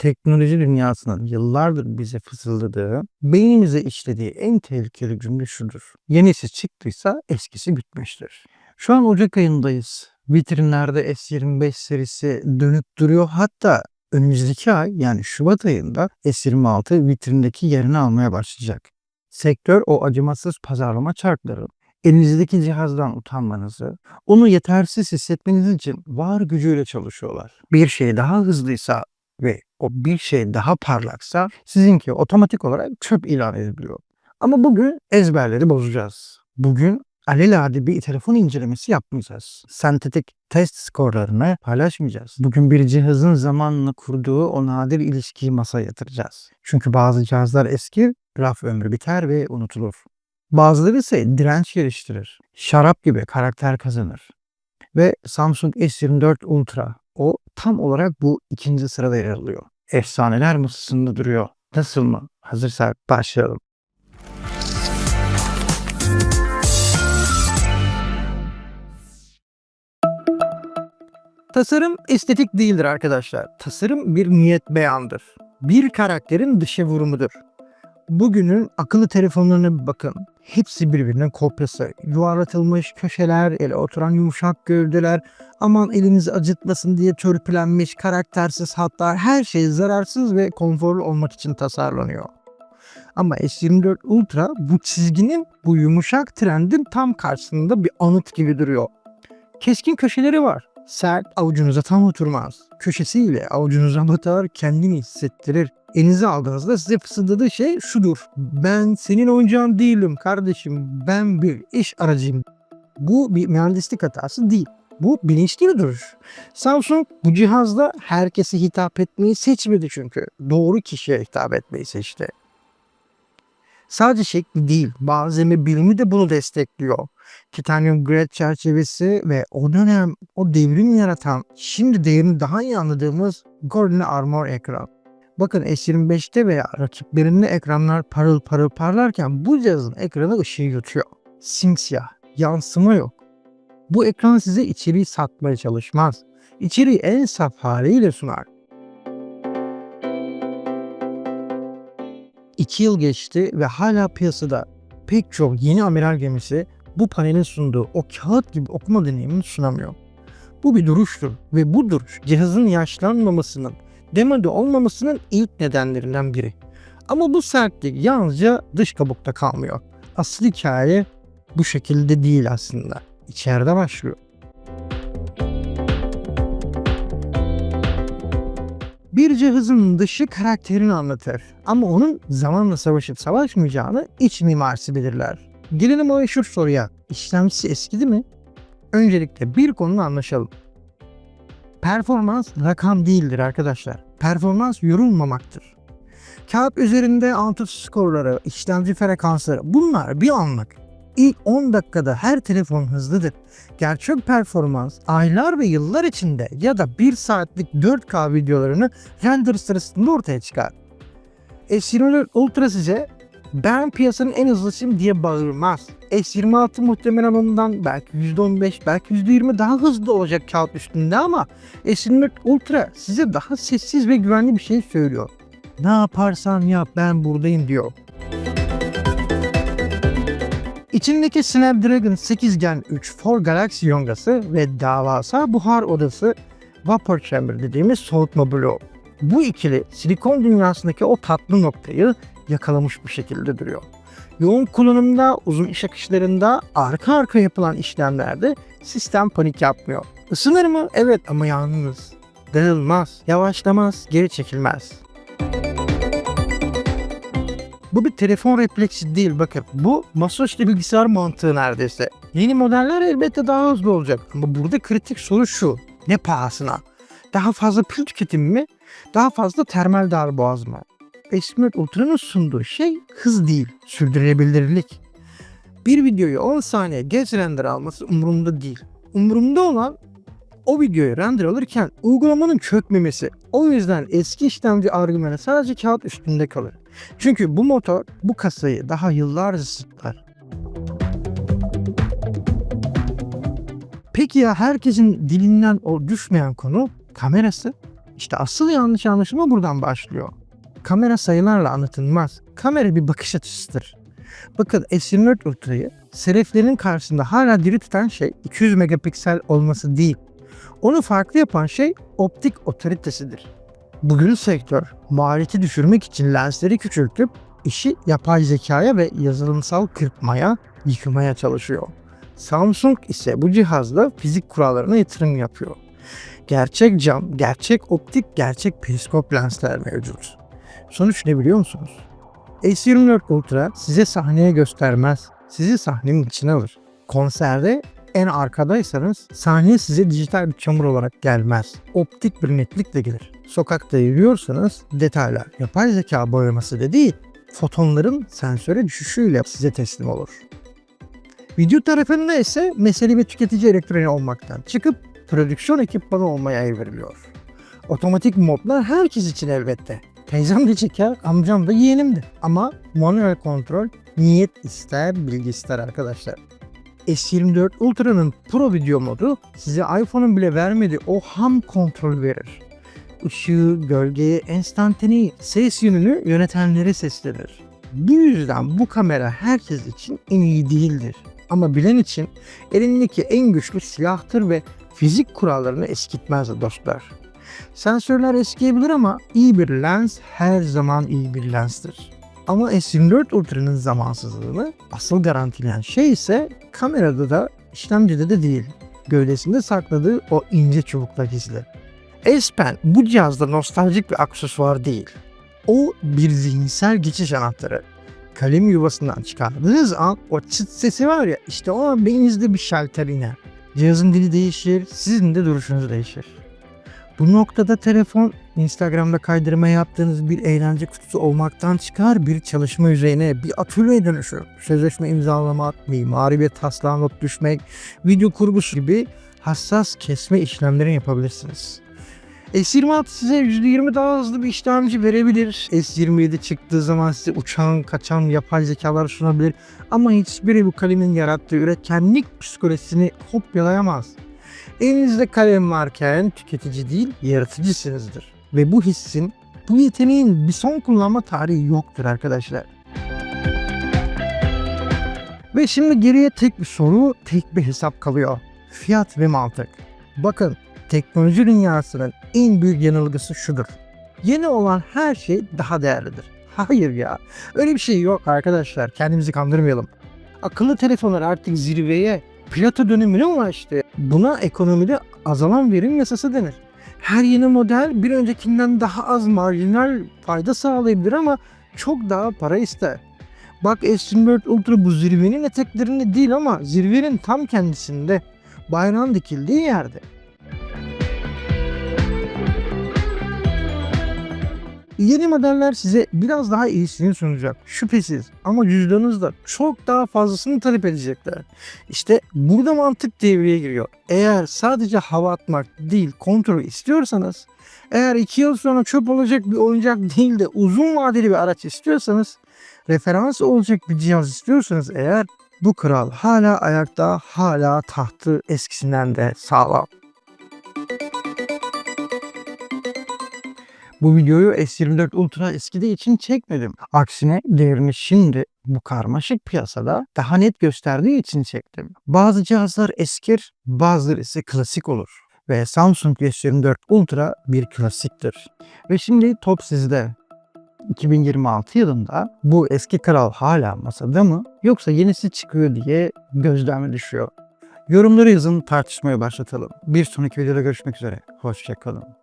Teknoloji dünyasının yıllardır bize fısıldadığı, beynimize işlediği en tehlikeli cümle şudur: yenisi çıktıysa eskisi bitmiştir. Şu an Ocak ayındayız. Vitrinlerde S25 serisi dönüp duruyor. Hatta önümüzdeki ay, yani Şubat ayında S26 vitrindeki yerini almaya başlayacak. Sektör o acımasız pazarlama çarkları elinizdeki cihazdan utanmanızı, onu yetersiz hissetmeniz için var gücüyle çalışıyorlar. Bir şey daha hızlıysa ve o bir şey daha parlaksa sizinki otomatik olarak çöp ilan ediliyor. Ama bugün ezberleri bozacağız. Bugün alelade bir telefon incelemesi yapmayacağız. Sentetik test skorlarını paylaşmayacağız. Bugün bir cihazın zamanla kurduğu o nadir ilişkiyi masaya yatıracağız. Çünkü bazı cihazlar eski, raf ömrü biter ve unutulur. Bazıları ise direnç geliştirir. Şarap gibi karakter kazanır. Ve Samsung S24 Ultra o tam olarak bu ikinci sırada yer alıyor. Efsaneler masasında duruyor. Nasıl mı? Hazırsak başlayalım. Tasarım estetik değildir arkadaşlar. Tasarım bir niyet beyandır. Bir karakterin dışa vurumudur. Bugünün akıllı telefonlarına bakın. Hepsi birbirinin kopyası. Yuvarlatılmış köşeler, ele oturan yumuşak gövdeler, aman elinizi acıtmasın diye törpülenmiş karaktersiz hatlar, her şey zararsız ve konforlu olmak için tasarlanıyor. Ama S24 Ultra bu çizginin, bu yumuşak trendin tam karşısında bir anıt gibi duruyor. Keskin köşeleri var. Sert, avucunuza tam oturmaz. Köşesiyle avucunuza batar, kendini hissettirir. Elinize aldığınızda size fısıldadığı şey şudur: ben senin oyuncağın değilim kardeşim, ben bir iş aracıyım. Bu bir mühendislik hatası değil. Bu bilinçli bir duruş. Samsung bu cihazla herkese hitap etmeyi seçmedi çünkü. Doğru kişiye hitap etmeyi seçti. Sadece şekli değil, malzeme bilimi de bunu destekliyor. Titanium Grade çerçevesi ve o dönem o devrim yaratan, şimdi değerini daha iyi anladığımız Gorilla Armor ekran. Bakın S25'te veya rakiplerinde ekranlar parıl parıl parlarken bu cihazın ekranı ışığı yutuyor. Simsiyah, yansıma yok. Bu ekran size içeriği satmaya çalışmaz. İçeriği en saf haliyle sunar. 2 yıl geçti ve hala piyasada pek çok yeni amiral gemisi bu panelin sunduğu o kağıt gibi okuma deneyimini sunamıyor. Bu bir duruştur ve bu duruş cihazın yaşlanmamasının, demode olmamasının ilk nedenlerinden biri. Ama bu sertlik yalnızca dış kabukta kalmıyor. Asıl hikaye bu şekilde değil aslında. İçeride başlıyor. Bir cihazın dışı karakterini anlatır ama onun zamanla savaşıp savaşmayacağını iç mimarisi belirler. Gelelim o meşhur soruya: işlemcisi eskidi mi? Öncelikle bir konuda anlaşalım. Performans rakam değildir arkadaşlar. Performans yorulmamaktır. Kağıt üzerinde ANTUF skorları, işlemci frekansları, bunlar bir anlık. İlk 10 dakikada her telefon hızlıdır. Gerçek performans aylar ve yıllar içinde ya da 1 saatlik 4K videolarını render sırasında ortaya çıkar. S24 Ultra size ben piyasanın en hızlısıyım diye bağırmaz. S26 muhtemelen ondan belki %15, belki %20 daha hızlı olacak kağıt üstünde ama S24 Ultra size daha sessiz ve güvenli bir şey söylüyor. Ne yaparsan yap, ben buradayım diyor. İçindeki Snapdragon 8 Gen 3 For Galaxy yongası ve devasa buhar odası Vapor Chamber dediğimiz soğutma bloğu. Bu ikili silikon dünyasındaki o tatlı noktayı yakalamış bir şekilde duruyor. Yoğun kullanımda, uzun iş akışlarında, arka arka yapılan işlemlerde sistem panik yapmıyor. Isınır mı? Evet, ama yalnız. Dağılmaz, yavaşlamaz, geri çekilmez. Bu bir telefon refleksi değil, bakın. Bu masaüstü bilgisayar mantığı neredeyse. Yeni modeller elbette daha hızlı olacak ama burada kritik soru şu: ne pahasına? Daha fazla pil tüketimi mi? Daha fazla termal darboğaz mı? S24 Ultra'nın sunduğu şey hız değil, sürdürülebilirlik. Bir videoyu 10 saniye geç render alması umurumda değil. Umurumda olan o videoyu render alırken uygulamanın çökmemesi. O yüzden eski işlemci argümanı sadece kağıt üstünde kalır. Çünkü bu motor bu kasayı daha yıllarca sıklar. Peki ya herkesin dilinden o düşmeyen konu kamerası? İşte asıl yanlış anlaşılma buradan başlıyor. Kamera sayılarla anlatılmaz. Kamera bir bakış açısıdır. Bakın S24 Ultra'yı seleflerin karşısında hala diri tutan şey 200 megapiksel olması değil. Onu farklı yapan şey optik otoritesidir. Bugün sektör maliyeti düşürmek için lensleri küçültüp işi yapay zekaya ve yazılımsal kırpmaya, yıkmaya çalışıyor. Samsung ise bu cihazla fizik kurallarına yatırım yapıyor. Gerçek cam, gerçek optik, gerçek periskop lensler mevcut. Sonuç ne biliyor musunuz? S24 Ultra size sahneye göstermez, sizi sahnenin içine alır. Konserde en arkadaysanız sahneye size dijital bir çamur olarak gelmez. Optik bir netlikle gelir. Sokakta yürüyorsanız detaylar yapay zeka boyaması da değil, fotonların sensöre düşüşüyle size teslim olur. Video tarafında ise mesele bir tüketici elektroniği olmaktan çıkıp prodüksiyon ekipmanı olmaya evriliyor. Otomatik modlar herkes için elbette. Teyzem de çeker, amcam da yeğenim de. Ama manuel kontrol niyet ister, bilgi ister arkadaşlar. S24 Ultra'nın Pro video modu size iPhone'un bile vermediği o ham kontrol verir. Işığı, gölgeyi, enstantaneyi, ses yönünü yönetenlere seslenir. Bu yüzden bu kamera herkes için en iyi değildir. Ama bilen için elindeki en güçlü silahtır ve fizik kurallarını eskitmez dostlar. Sensörler eskiyebilir ama iyi bir lens her zaman iyi bir lenstir. Ama S24 Ultra'nın zamansızlığını asıl garantileyen şey ise kamerada da işlemcide de değil, gövdesinde sakladığı o ince çubukla gizli. S Pen bu cihazda nostaljik bir aksesuar değil. O bir zihinsel geçiş anahtarı. Kalem yuvasından çıkardığınız an o çıt sesi var ya, işte o an beyninizde bir şalter iner. Cihazın dili değişir, sizin de duruşunuz değişir. Bu noktada telefon Instagram'da kaydırma yaptığınız bir eğlence kutusu olmaktan çıkar, bir çalışma yüzeyine, bir atölyeye dönüşür. Sözleşme imzalamak, mimari bir taslağa not düşmek, video kurgusu gibi hassas kesme işlemlerini yapabilirsiniz. S26 size %20 daha hızlı bir işlemci verebilir. S27 çıktığı zaman size uçan, kaçan yapay zekalar sunabilir. Ama hiçbiri bu kalemin yarattığı üretkenlik psikolojisini kopyalayamaz. Elinizde kalem varken tüketici değil, yaratıcısınızdır. Ve bu hissin, bu yeteneğin bir son kullanma tarihi yoktur arkadaşlar. Ve şimdi geriye tek bir soru, tek bir hesap kalıyor. Fiyat ve mantık. Bakın, teknoloji dünyasının en büyük yanılgısı şudur: yeni olan her şey daha değerlidir. Hayır ya, öyle bir şey yok arkadaşlar, kendimizi kandırmayalım. Akıllı telefonlar artık zirveye, plato dönemine ulaştı. Buna ekonomide azalan verim yasası denir. Her yeni model bir öncekinden daha az marjinal fayda sağlayabilir ama çok daha para ister. Bak, S24 Ultra bu zirvenin eteklerinde değil ama zirvenin tam kendisinde, bayrağın dikildiği yerde. Yeni modeller size biraz daha iyisini sunacak, şüphesiz, ama cüzdanınızda çok daha fazlasını talep edecekler. İşte burada mantık devreye giriyor. Eğer sadece hava atmak değil, kontrol istiyorsanız, eğer 2 yıl sonra çöp olacak bir oyuncak değil de uzun vadeli bir araç istiyorsanız, referans olacak bir cihaz istiyorsanız eğer, bu kral hala ayakta, hala tahtı eskisinden de sağlam. Bu videoyu S24 Ultra eskidiği için çekmedim. Aksine değerini şimdi bu karmaşık piyasada daha net gösterdiği için çektim. Bazı cihazlar eskir, bazıları ise klasik olur. Ve Samsung S24 Ultra bir klasiktir. Ve şimdi top sizde. 2026 yılında bu eski kral hala masada mı, yoksa yenisi çıkıyor diye gözden düşüyor? Yorumları yazın, tartışmaya başlatalım. Bir sonraki videoda görüşmek üzere. Hoşça kalın.